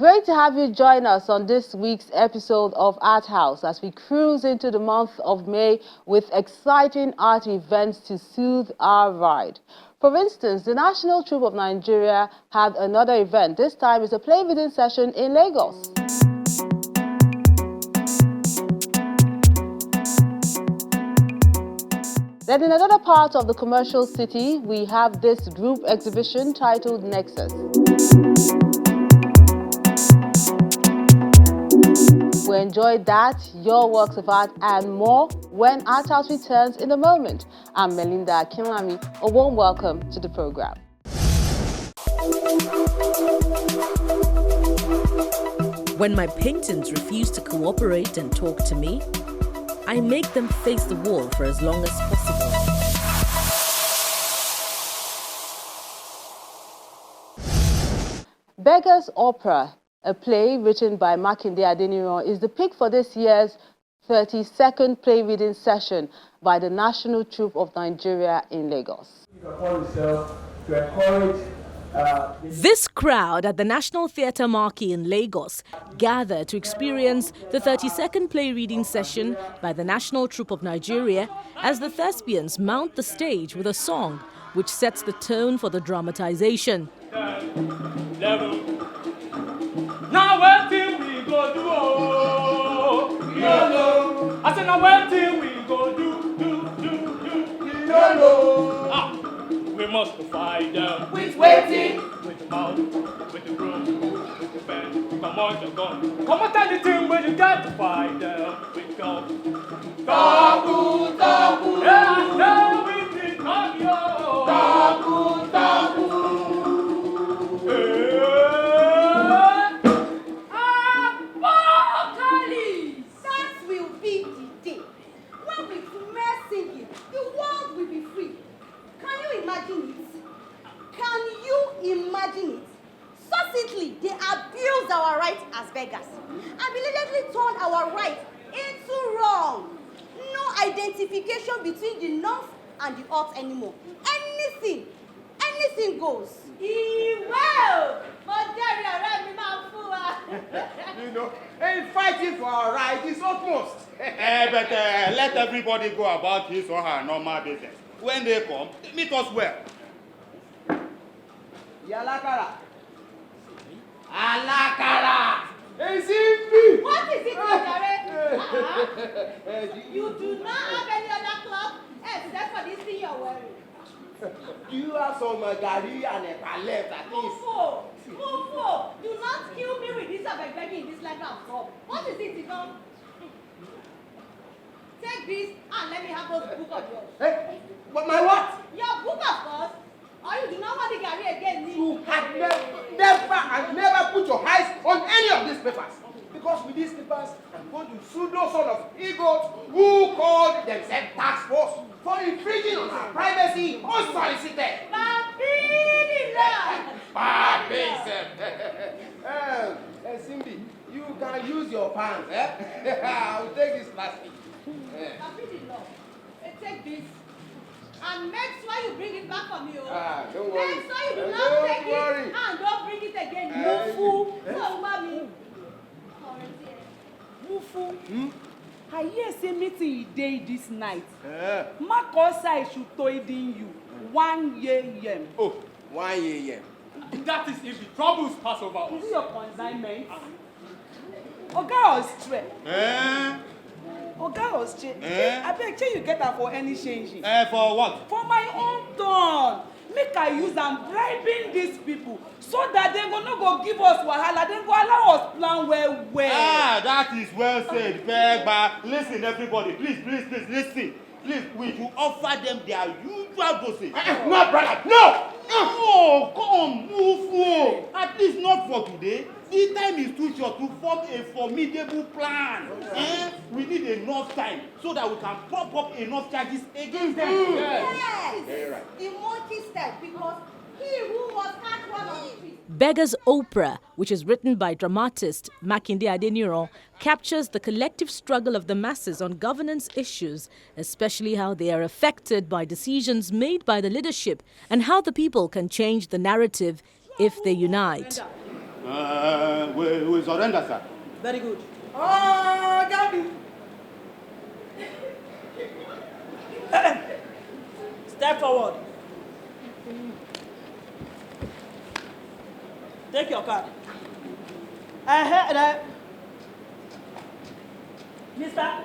Great to have you join us on this week's episode of Arthouse as we cruise into the month of May with exciting art events to soothe our ride. For instance, the National Troupe of Nigeria had another event. This time is a play reading session in Lagos. Then in another part of the commercial city, we have this group exhibition titled Nexus. We enjoyed that, your works of art, and more when Arthouse returns in a moment. I'm Melinda Akinlami. A warm welcome to the program. When my paintings refuse to cooperate and talk to me, I make them face the wall for as long as possible. Beggars Opera, a play written by Makinde Adeniran, is the pick for this year's 32nd play reading session by the National Troupe of Nigeria in Lagos. This crowd at the National Theatre Marquee in Lagos gathered to experience the 32nd play reading session by the National Troupe of Nigeria as the thespians mount the stage with a song which sets the tone for the dramatization. Now where till we go do we don't know. I said now where till we go do we don't know. We must fight them with waiting, with the mouth, with the broom, with the pen. Come on, you're gone. Come on, tell the team when you got to fight them with God. Tabu, yeah, we did not yo. Tabu. They abused our rights as beggars and repeatedly turned our rights into wrong. No identification between the north and the earth anymore. Anything goes. You know, and fighting for our rights is utmost. But let everybody go about his or her normal business. When they come, meet us well. Yalakara. Alakara! What is it, Jare? You do not have any other cloth except for this thing you're wearing. Do you have some gari and a palette at least? Mufo! Do not kill me with this begging in this letter of top. What is it, Tigon? Take this and let me have those book of yours. Hey, my what? Your book, of course. Or you do not want the Gary again. You have never put your eyes on any of these papers. Because with these papers, I'm going to sue those sort of egos who called themselves tax force for infringing on our privacy unsolicited. Cindy, you can use your pants. I'll take this plastic. Take this. And make sure you bring it back for me. Don't worry. Make sure you do not take it and don't bring it again. Mufu. Mufu. I hear say meeting day this night. Makosa should toiding you 1 a.m. Oh, 1 a.m. That is if the troubles pass over us. Is it your consignment? Oga Ostre. Oga Ostre. I beg you get her for any changing. For what? For my own turn. Make I use am bribing these people so that they go not go give us wahala. They go allow us plan well. That is well said, Begba. Listen, everybody, please, listen. Please, we should offer them their usual dosage. No, brother, no! Oh, come, move. At least not for today. The time is too short to form a formidable plan. We need enough time so that we can prop up enough charges against them. Yes. Very right. The monkey step, because he who must catch one on the tree. Beggars Opera, which is written by dramatist Makinde Adeniran, captures the collective struggle of the masses on governance issues, especially how they are affected by decisions made by the leadership and how the people can change the narrative if they unite. We surrender, sir. Very good. Oh, Gabby. Step forward. Take your card. Mister,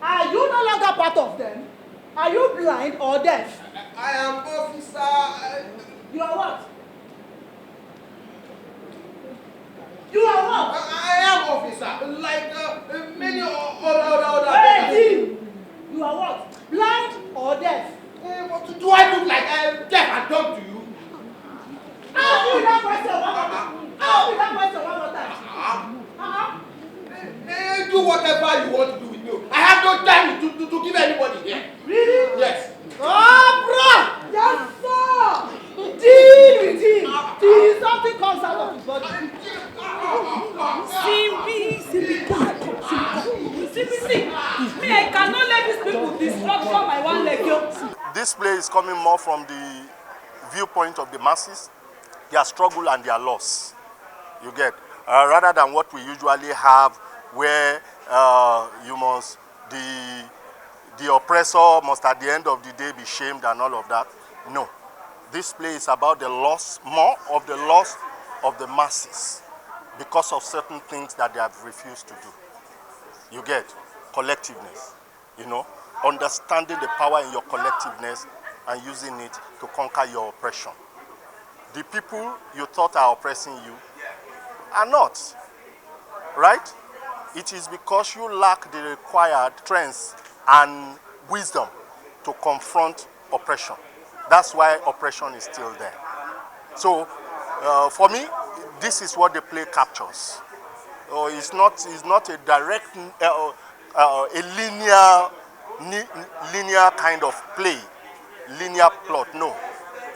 are you no longer part of them? Are you blind or deaf? I am officer. You are what? You are what? I am officer, like many other. Hey, you are what? Blind or deaf? Do I look like deaf and dumb to you? Ask me that question one more time. Ask me that question one more time. Do whatever you want to do with me. I have no time to give anybody here. Really? Yes. Bro! Yes, sir! Deal with him till something comes out of his body. Simbi. Me, I cannot let these people destruction my one leg. This play is coming more from the viewpoint of the masses, their struggle and their loss. You get, rather than what we usually have, where the oppressor must at the end of the day be shamed and all of that. No, this play is about the loss, more of the loss of the masses because of certain things that they have refused to do. You get collectiveness, understanding the power in your collectiveness and using it to conquer your oppression. The people you thought are oppressing you are not, right? It is because you lack the required strength and wisdom to confront oppression. That's why oppression is still there. So, for me, this is what the play captures. It's not a direct, a linear kind of play, linear plot. No,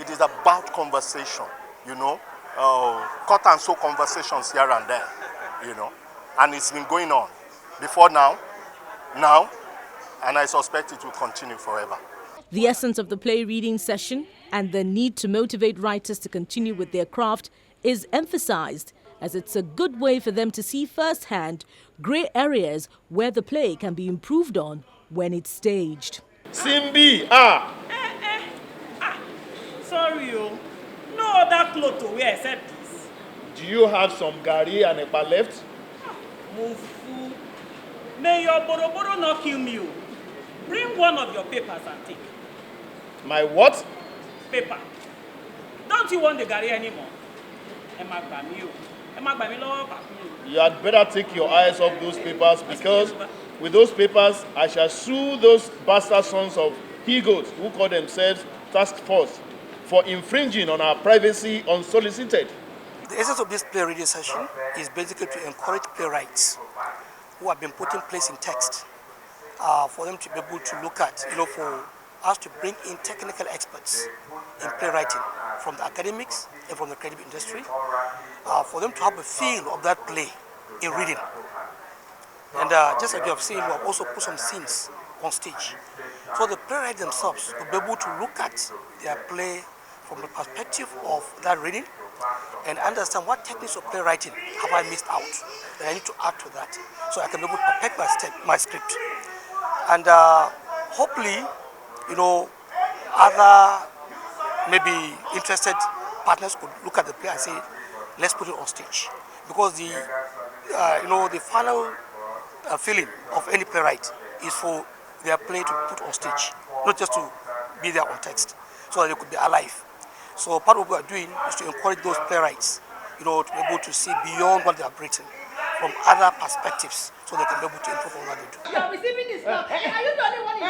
it is about conversation. Cut and sew conversations here and there. And it's been going on before now, and I suspect it will continue forever. The essence of the play reading session and the need to motivate writers to continue with their craft is emphasized, as it's a good way for them to see firsthand grey areas where the play can be improved on when it's staged. Simbi, Sorry, no other clothes to wear except this. do you have some gari and epa left? Mufu, may your boroboro not kill me. Bring one of your papers and take. My what? Paper. Don't you want the gari anymore? You had better take your eyes off those papers, because with those papers, I shall sue those bastard sons of he-goats who call themselves task force for infringing on our privacy unsolicited. The essence of this play reading session is basically to encourage playwrights who have been putting plays in text, for them to be able to look at, for us to bring in technical experts in playwriting from the academics and from the creative industry, for them to have a feel of that play in reading. And just like you have seen, we have also put some scenes on stage. So the playwrights themselves will be able to look at their play from the perspective of that reading and understand what techniques of playwriting have I missed out that I need to add to that, so I can be able to perfect my script. And hopefully, other maybe interested partners could look at the play and say, let's put it on stage. Because the final feeling of any playwright is for their play to put on stage, not just to be there on text, so that they could be alive. So part of what we are doing is to encourage those playwrights, to be able to see beyond what they have written from other perspectives, so they can be able to improve on what they do. You are receiving this now. Are you the only one in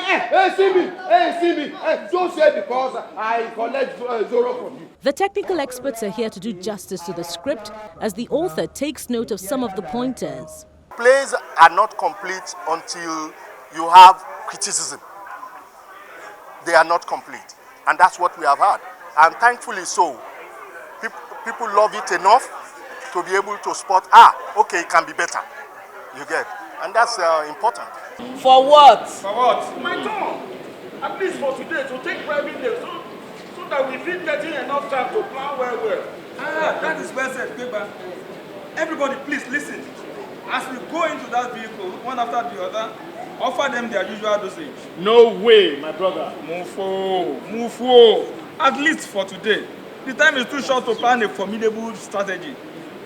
See me. Don't say because I collect Zoro from you. The technical experts are here to do justice to the script as the author takes note of some of the pointers. Plays are not complete until you have criticism. They are not complete. And that's what we have had. And thankfully so. People love it enough to be able to spot, okay, it can be better. You get. And that's important. For what? For what? My turn. At least for today, to take private days, so that we feel getting enough time to plan well. That is well said, Beba. Everybody, please listen. As we go into that vehicle, one after the other, offer them their usual dosage. No way, my brother. Mufo. At least for today. The time is too short to plan a formidable strategy.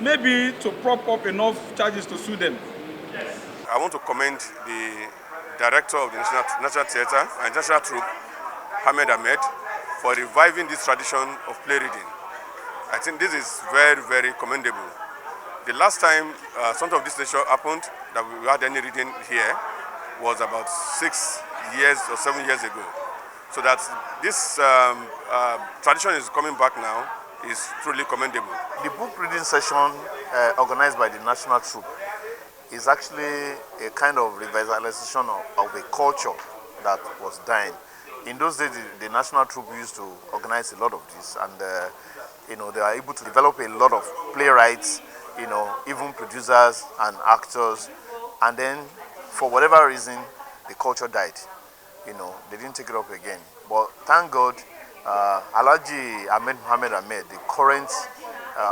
Maybe to prop up enough charges to sue them. I want to commend the director of the National Theatre and National Troupe, Ahmed, for reviving this tradition of play reading. I think this is very, very commendable. The last time something of this nature happened, that we had any reading here, was about 6 years or 7 years ago. So that this tradition is coming back now is truly commendable. The book reading session organized by the National Troupe is actually a kind of revitalization of a culture that was dying. In those days, the National Troupe used to organize a lot of this, and they are able to develop a lot of playwrights, even producers and actors, and then for whatever reason, the culture died. They didn't take it up again. But thank God, Alhaji Ahmed, the current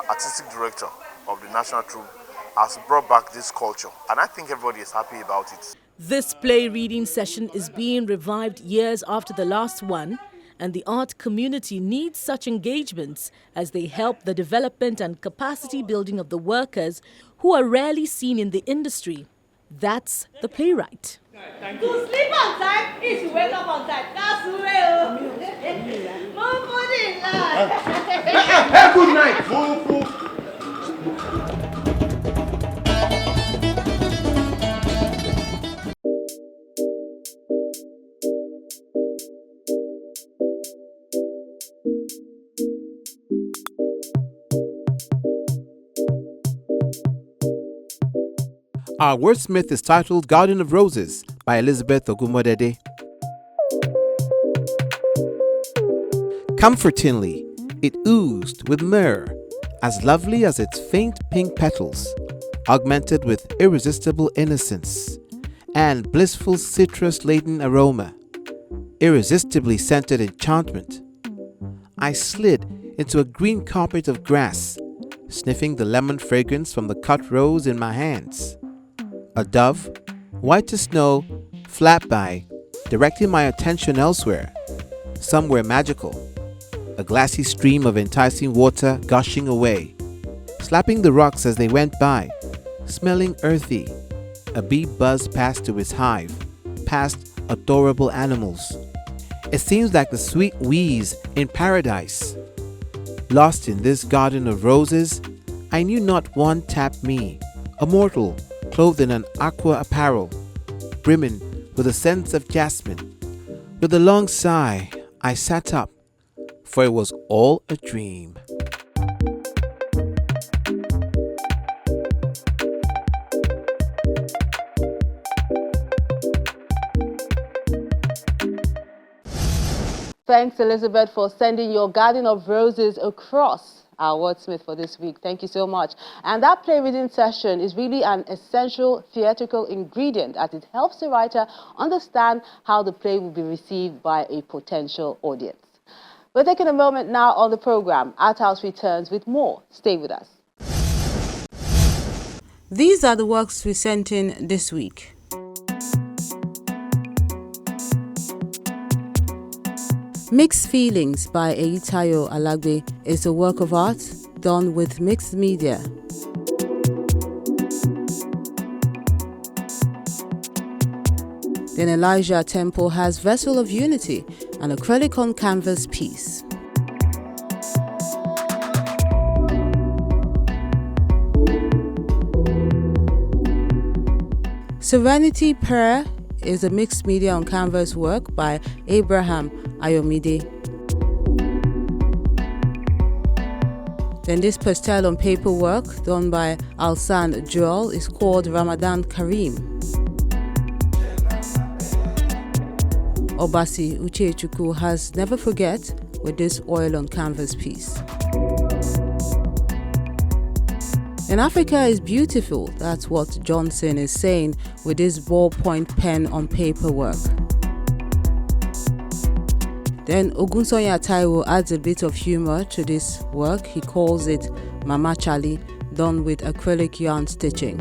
artistic director of the National Troupe, has brought back this culture, and I think everybody is happy about it. This play reading session is being revived years after the last one, and the art community needs such engagements as they help the development and capacity building of the workers who are rarely seen in the industry. That's the playwright. To sleep on time is to wake up on time. That's real. Hey, good night. Our wordsmith is titled Garden of Roses by Elizabeth Ogumodede. Comfortingly, it oozed with myrrh, as lovely as its faint pink petals, augmented with irresistible innocence and blissful citrus-laden aroma, irresistibly scented enchantment. I slid into a green carpet of grass, sniffing the lemon fragrance from the cut rose in my hands. A dove, white as snow, flapped by, directing my attention elsewhere, somewhere magical. A glassy stream of enticing water gushing away, slapping the rocks as they went by, smelling earthy. A bee buzzed past to its hive, past adorable animals. It seems like the sweet wheeze in paradise. Lost in this garden of roses, I knew not one tapped me, a mortal, clothed in an aqua apparel, brimming with a sense of jasmine. With a long sigh, I sat up, for it was all a dream. Thanks, Elizabeth, for sending your Garden of Roses across our wordsmith for this week. Thank you so much. And that play reading session is really an essential theatrical ingredient, as it helps the writer understand how the play will be received by a potential audience. We're taking a moment now on the program. Arthouse returns with more. Stay with us. These are the works we sent in this week. Mixed Feelings by Eyitayo Alagbe is a work of art done with mixed media. Then Elijah Temple has Vessel of Unity, an acrylic on canvas piece. Serenity Prayer is a mixed media on canvas work by Abraham Ayomide. Then this pastel on paper work done by Alsan Joel is called Ramadan Kareem. Obasi Uchechukwu has Never Forget with this oil on canvas piece. And Africa is beautiful, that's what Johnson is saying with this ballpoint pen on paper work. Then Ogunsoya Taiwo adds a bit of humor to this work. He calls it Mama Charlie, done with acrylic yarn stitching.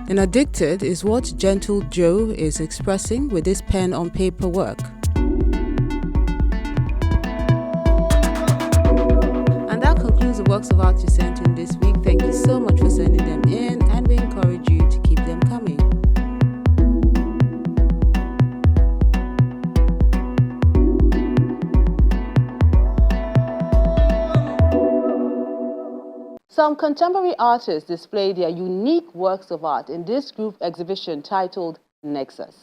And Addicted is what Gentle Joe is expressing with this pen on paper work. And that concludes the works of art you sent in this week. Thank you so much for sending them in, and we encourage you to keep them coming. Some contemporary artists display their unique works of art in this group exhibition titled Nexus.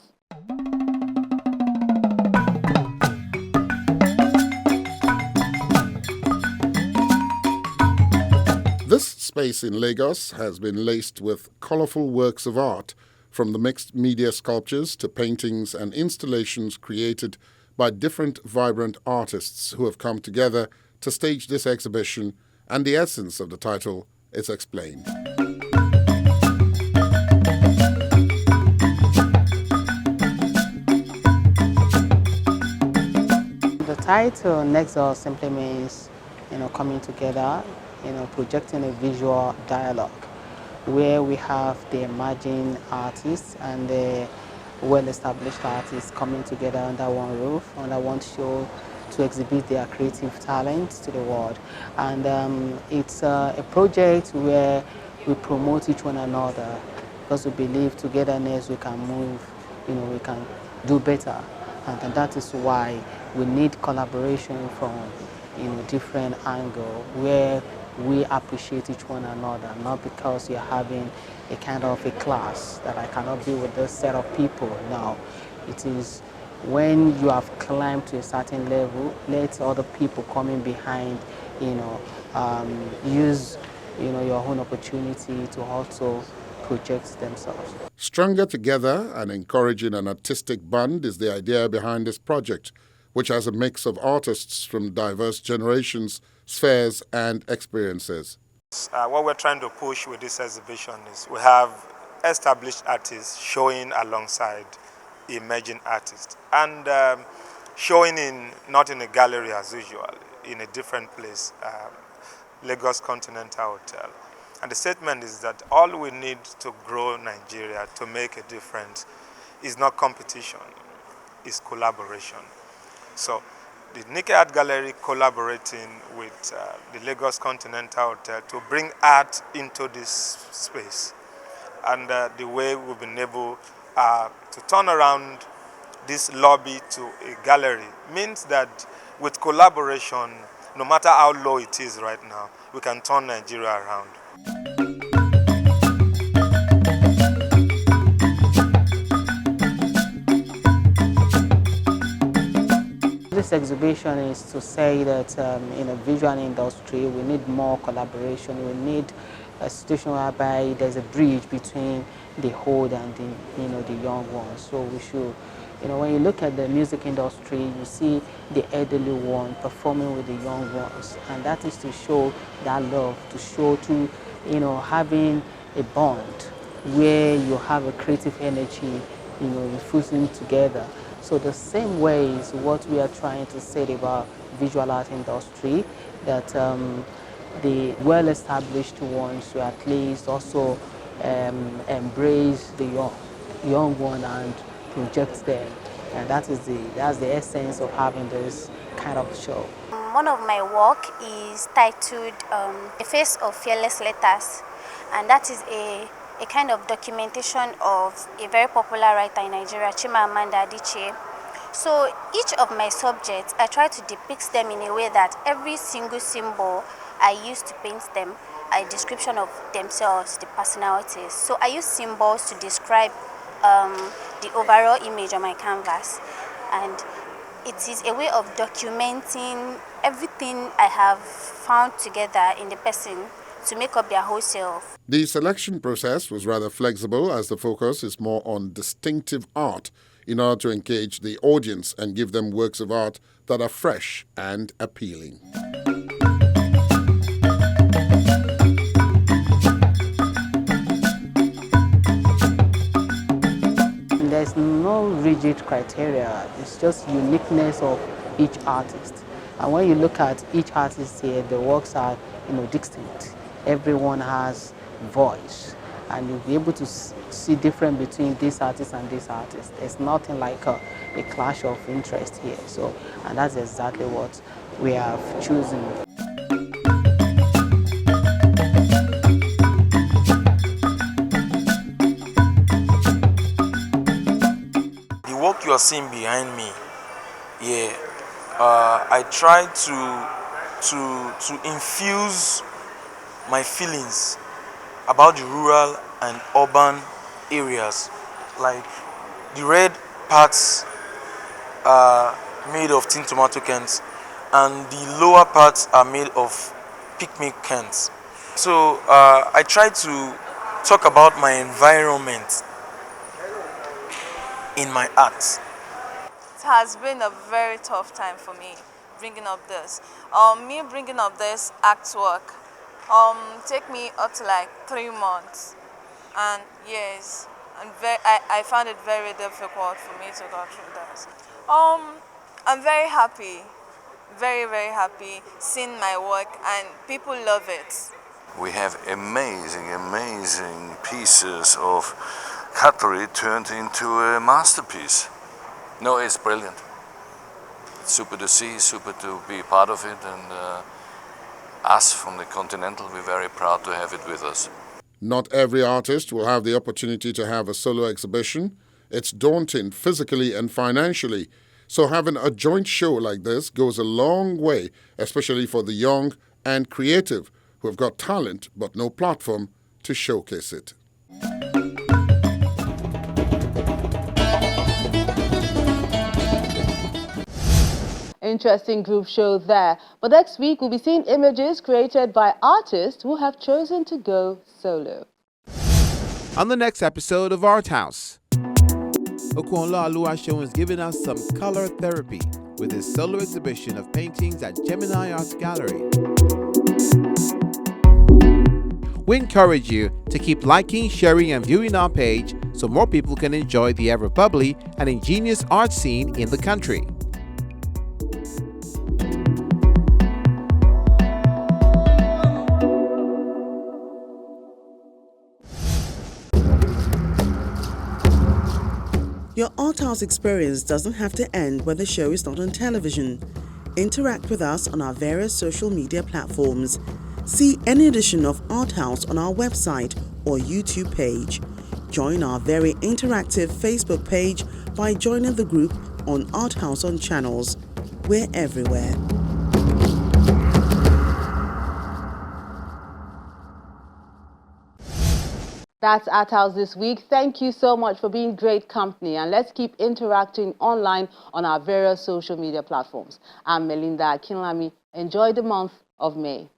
This space in Lagos has been laced with colorful works of art, from the mixed media sculptures to paintings and installations created by different vibrant artists who have come together to stage this exhibition, and the essence of the title is explained. The title Nexus simply means, coming together, projecting a visual dialogue where we have the emerging artists and the well-established artists coming together under one roof, under one show, to exhibit their creative talent to the world. And it's a project where we promote each one another, because we believe togetherness we can move, we can do better. And that is why we need collaboration from different angles, where we appreciate each one another, not because you're having a kind of a class that I cannot be with this set of people. No, it is when you have climbed to a certain level, let other people coming behind, use, your own opportunity to also project themselves. Stronger together and encouraging an artistic bond is the idea behind this project, which has a mix of artists from diverse generations, spheres, and experiences. What we're trying to push with this exhibition is we have established artists showing alongside emerging artists, and showing not in a gallery as usual, in a different place, Lagos Continental Hotel. And the statement is that all we need to grow Nigeria, to make a difference, is not competition, it's collaboration. So the Nikkei Art Gallery collaborating with the Lagos Continental Hotel to bring art into this space. And the way we've been able to turn around this lobby to a gallery means that with collaboration, no matter how low it is right now, we can turn Nigeria around. This exhibition is to say that in the visual industry, we need more collaboration. We need a situation whereby there's a bridge between the old and the young ones. So we should, when you look at the music industry, you see the elderly one performing with the young ones, and that is to show that love, to show to, having a bond where you have a creative energy, infusing together. So the same way is what we are trying to say about visual art industry, that the well-established ones should at least also embrace the young one and project them. And that's the essence of having this kind of show. One of my work is titled A Face of Fearless Letters, and that is a kind of documentation of a very popular writer in Nigeria, Chimamanda Adichie. So each of my subjects, I try to depict them in a way that every single symbol I use to paint them are a description of themselves, the personalities. So I use symbols to describe the overall image on my canvas, and it is a way of documenting everything I have found together in the person to make up their whole self. The selection process was rather flexible, as the focus is more on distinctive art in order to engage the audience and give them works of art that are fresh and appealing. And there's no rigid criteria. It's just uniqueness of each artist. And when you look at each artist here, the works are, distinct. Everyone has voice, and you'll be able to see difference between this artist and this artist. There's nothing like a clash of interest here. So, and that's exactly what we have chosen. The work you are seeing behind me, I try to infuse my feelings about the rural and urban areas. Like the red parts are made of tin tomato cans and the lower parts are made of picnic cans. So I try to talk about my environment in my art. It has been a very tough time for me bringing up this. Me bringing up this artwork take me up to like 3 months, and yes, and I found it very difficult for me to go through this. I'm very happy, very happy seeing my work, and people love it. We have amazing pieces of cutlery turned into a masterpiece. No, it's brilliant. It's super to see, super to be part of it, and us from the Continental, we're very proud to have it with us. Not every artist will have the opportunity to have a solo exhibition. It's daunting physically and financially. So having a joint show like this goes a long way, especially for the young and creative who have got talent but no platform to showcase it. Interesting group show there. But next week, we'll be seeing images created by artists who have chosen to go solo. On the next episode of Arthouse, Okwonla Oluwaseun is giving us some color therapy with his solo exhibition of paintings at Gemini Art Gallery. We encourage you to keep liking, sharing, and viewing our page so more people can enjoy the ever bubbly and ingenious art scene in the country. Your Arthouse experience doesn't have to end when the show is not on television. Interact with us on our various social media platforms. See any edition of Arthouse on our website or YouTube page. Join our very interactive Facebook page by joining the group on Arthouse on Channels. We're everywhere. That's Arthouse this week. Thank you so much for being great company, and let's keep interacting online on our various social media platforms. I'm Melinda Akinlami. Enjoy the month of May.